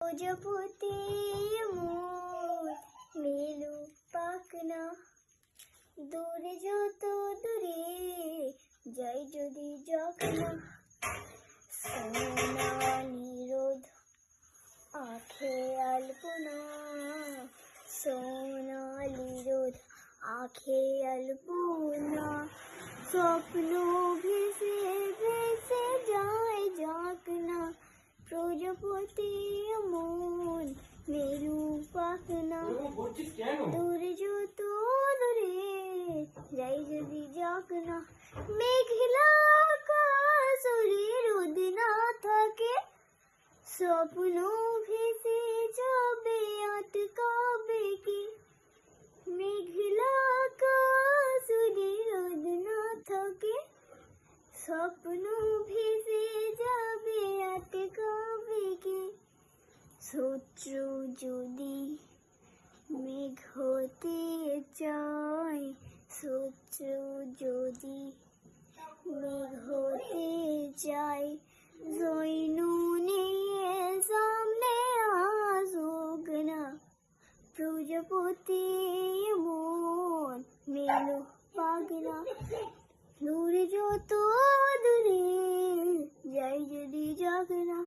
প্রজাপতি মোর মেলু পাখনা, দূরে যত দূরে যাই যদি যখনা, সোনা নিরোধ আখে আলপনা, সোনালি রোদ আখে আলপনা, স্বপ্ন ভেসে ভেসে যায় ঝাঁকনা, প্রজাপতি মন মেরু পাখনা, দূরে যত দূরে যাই যদি ঝাঁকনা, মেঘলা আকাশ রোদ না থাকে, স্বপ্ন ভেসে যাবে আটকাবে কি, মেঘলা আকাশ রোদ না থাকে, স্বপ্ন ভেসে যাবে আটকাবে কি, শত্রু যদি মেঘ হতে চায়, শত্রু যদি মেঘ হতে চায়, জৈনুনে সামনে আসুক না, প্রজাপতি মন মেলু পাখনা, দূরে যত দূরে যাই যদি ঝাঁকনা।